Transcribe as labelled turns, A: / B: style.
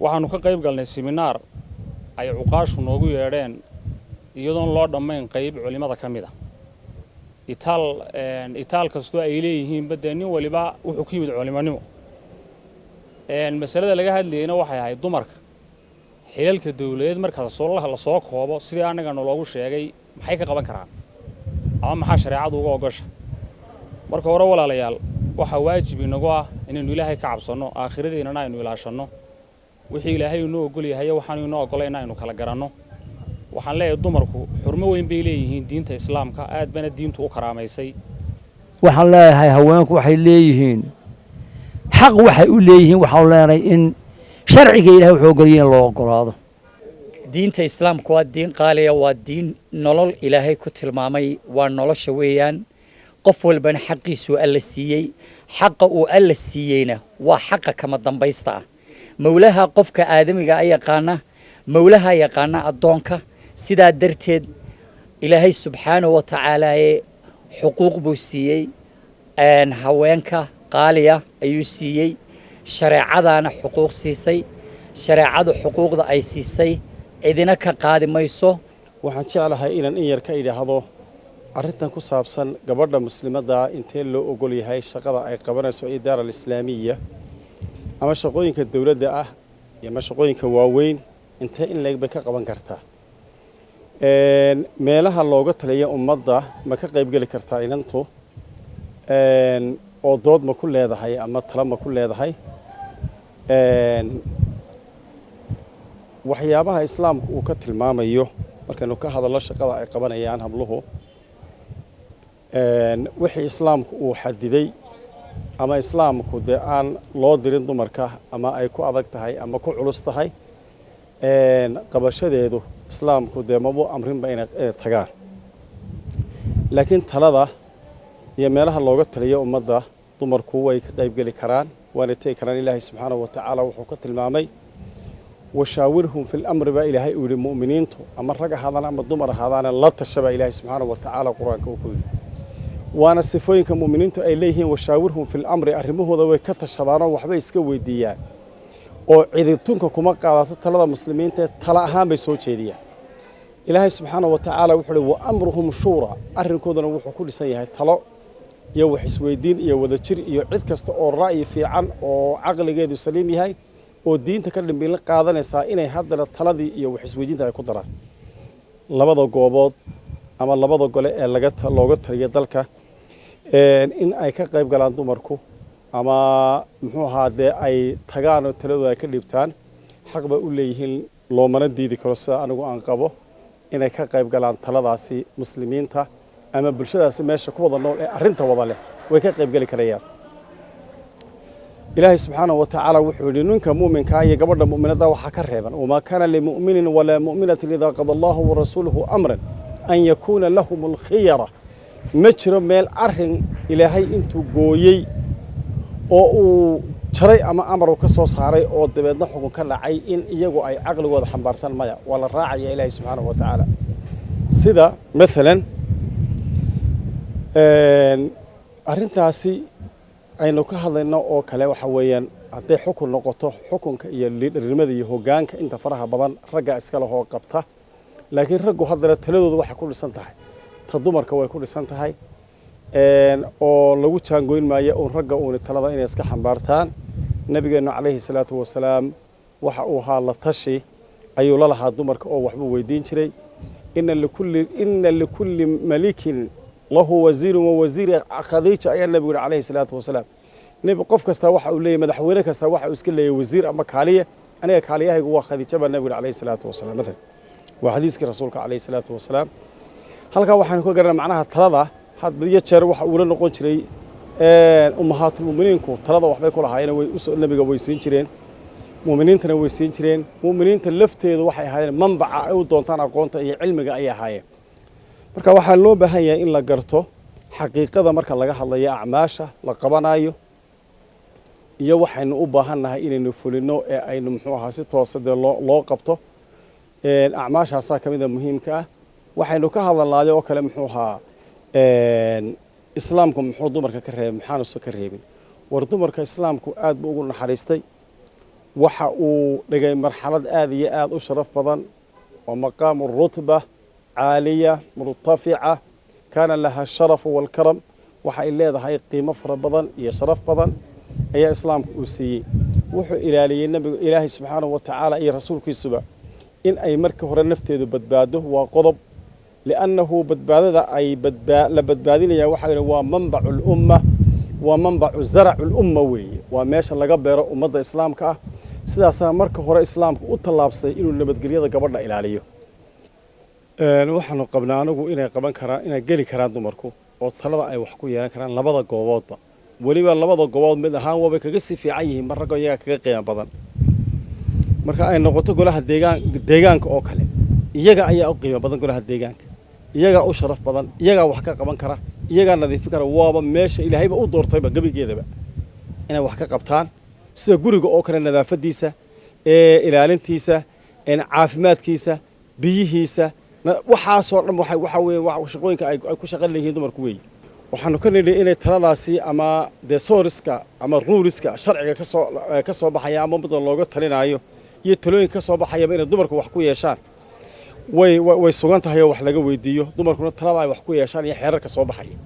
A: waxaanu ka qayb galnay seminar ay cuqaashu noogu yeedheen iyadoon loo dhammayn qayb culimada ka mid ah itaal kastoo ay leeyihiin badda nin waliba wuxuu ku yimid culimanimo masalada laga hadlayna waxay ahayd dumarka xilalka dawladeed marka la soo koobo sidii annagana loogu sheegay maxay ka qaban karaan ama maxaa shareecadu uga ogosha marka hore walaalayaal waxa waajib inagu ah inaynu ilaahay ka cabsano aakhiradeena aynu ilaashano wixii ilaahay inoo ogol yahay waxaan inoo ogolay inaynu kala garanno waxaan leeyahay dumarku xurmo weyn bay leeyihiin diinta islaamka aad bana diintu u karaamaysay
B: waxaan leeyahay haweenku waxay leeyihiin xaq waxay u leeyihiin waxaan leenahay in sharciga ilaahay wuxuu ogoliyay in loo ogolaado
C: diinta islaamku waa diin qaaliya waa diin nolol ilaahay ku tilmaamay waa nolosha weeyaan qof walbana xaqiisu alla siiyey xaqa uu alla siiyeyna waa xaqa kama dambaysta ah mawlaha qofka aadamiga ay yaqaana mawlaha yaqaana adoonka sidaa darteed ilaahay subxaanahu wa tacaala xuquuq buu siiyey haweenka qaaliya ayuu siiyey shareecadana xuquuq siisay shareecadu xuquuqda ay siisay cidina ka qaadi mayso
D: waxaan jeclahay inaan in yar ka idhaahdo arrintan ku saabsan gabadha muslimadda intee loo ogol yahay shaqada ay qabanayso idaara islaamiya ama shaqooyinka dawladda ah iyo shaqooyinka waaweyn intee in leeg bay ka qaban kartaa meelaha looga taliyo ummadda ma ka qayb geli kartaa inantu oo dood ma ku leedahay ama talo ma ku leedahay waxyaabaha islaamku uu ka tilmaamayo markaynu ka hadalno shaqada ay qabanayaan habluhu wixii islaamku uu xadiday ama islaamku dee aan loo dirin dumarka ama ay ku adag tahay ama ku culus tahay qabashadeedu islaamku dee mabuu amrinba inay tagaan laakiin talada iyo meelaha looga taliyo ummadda dumarku way ka qayb geli karaan waana tegi karaan ilaahay subxaanahu wa tacaala wuxuu ka tilmaamay washaawirhum fi lamri baa ilaahay uu yidhi mu'miniintu ama rag ahaadaan ama dumar ahaadaana la tashabaa ilaahay subxaanahu wa tacaala qur-aanka uu ku yidhi waana sifooyinka mu'miniintu ay leeyihiin washaawirhum fi lamri arrimahooda way ka tashadaanoo waxbay iska weydiiyaan oo ciditunka kuma qaadato talada muslimiinta tala ahaan bay soo jeediyaan ilaahay subxaanahu wa tacaala wuxuu yidhi wa amruhum shuura arrinkoodana wuxuu ku dhisan yahay talo iyo wax isweydiin iyo wadajir iyo cid kasta oo ra'yi fiican oo caqligeedu saliim yahay oo diinta ka dhimbiil qaadanaysaa inay haddana taladii iyo wax isweydiinta ay ku daraan labada goobood ama labada gole ee looga taliyo dalka in ay ka qayb galaan dumarku ama muxuu ahaa dee ay tagaan oo taladooda ay ka dhiibtaan xaq bay u leeyihiin loomana diidi karo sida anigu aan qabo inay ka qayb galaan taladaasi muslimiinta ama bulshadaasi meesha ku wada nool ee arrinta wada leh way ka qayb geli karayaan ilaahay subxaanahu wa tacaala wuxuu yidhi ninka mu'minka iyo gabadha mu'minada waxaa ka reeban wamaa kaana limu'minin walaa mu'minatin idaa qada allahu warasuuluhu amran an yakuuna lahum alkhiyara ma jiro meel arrin ilaahay intuu gooyey oo uu jaray ama amar uu ka soo saaray oo dabeedna xukun ka dhacay in iyagu ay caqligooda xambaartaan maya waa la raacaya ilaahay subxaanahu wa tacaala sida maalan arrintaasi aynu ka hadlayno oo kale waxa weeyaan hadday xukun noqoto xukunka iyo liidharnimada iyo hoggaanka inta faraha badan ragga iska lehoo qabta laakiin raggu haddana taladooda waxay ku dhisan tahay ta dumarka way ku dhisan tahay oo lagu jaangoyn maayo uun ragga uuni talada inay iska xambaartaan nabigeennu calayhi salaatu wasalaam waxa uu ahaa la tashi ayuu la lahaa dumarka oo waxbuu weydiin jiray inna likulli malikin lahu wasiirun wa wasiiri khadiija ayaa nabigu yidhi calayhi salaatu wasalaam nebi qof kasta waxa uu leeyahay madaxweyne kasta waxa uu iska leeyahay wasiir ama kaaliye aniga kaaliyahaygu waa khadiija baa nabigu yidhi calayhi salaatu wasalaam maalan waa xadiiskii rasuulka calayhi salaatu wasalaam halkaa waxaanu ka garanaa macnaha talada had iyo jeer waxa uu la noqon jiray ummahaatulmu'miniinku talada waxbay ku lahaayeen nabiga way siin jireen mu'miniintana way siin jireen mu'miniinta lafteedu waxay ahaayeen manbaca ay u doontaan aqoonta iyo cilmiga ayay ahaayeen marka waxaa loo baahan yahay in la garto xaqiiqada marka laga hadlayo acmaasha la qabanayo iyo waxaynu u baahannahay inaynu fulino ee aynu muxuu ahaa si toosa dee loo qabto acmaashaasaa ka mid a muhiimka ah waxaynu ka hadalnaayo oo kale muxuu ahaa islaamku muxuu dumarka ka reebay maxaanuusan ka reebin war dumarka islaamku aad buu ugu naxariistay waxa uu dhigay marxalad aad iyo aad u sharaf badan oo maqaamu rutba caaliya murtafica kaana laha sharafu walkaram waxa ay leedahay qiimo fara badan iyo sharaf badan ayaa islaamku uu siiyey wuxuu ilaaliyey nabiga ilaahay subxaanahu wa tacaala iyo rasuulkiisuba in ay marka hore nafteedu badbaado waa qodob li'annahu badbaadada ay la badbaadinaya waxa waa manbacu lumma waa manbacu zaracu lumma weeye waa meesha laga beero ummadda islaamka ah sidaasaa marka hore islaamku u tallaabsay inuu nabadgelyada gabadha ilaaliyo waxaanu qabnaa anigu inay qaban karaan inay geli karaan dumarku oo talada ay wax ku yeelan karaan labada gooboodba weliba labada goobood mid ahaan waabay kaga sii fiican yihiin mar ragga iyaga kaga qiimo badan marka ay noqoto golaha deegaanka oo kale iyaga ayaa u qiimo badan golaha deegaanka iyagaa u sharaf badan iyagaa wax ka qaban kara iyagaa nadiifin kara waaba meesha ilaahayba u doortayba gebigeedaba inay wax ka qabtaan sida guriga oo kale nadaafadiisa ilaalintiisa caafimaadkiisa biyihiisa waxaasoo dhan waxa weeye shaqooyinka ay ku shaqan leeyihiin dumarku weeye waxaanu ka nidhi inay taladaasi ama dee sooriska ama ruuriska sharciga ka soo baxaya ama midda looga talinaayo iyo talooyinka ka soo baxayaba inay dumarku wax ku yeeshaan way sugan tahay oo wax laga weydiiyo dumarkuna talada ay wax ku yeeshaan iyo xeerarka soo baxaya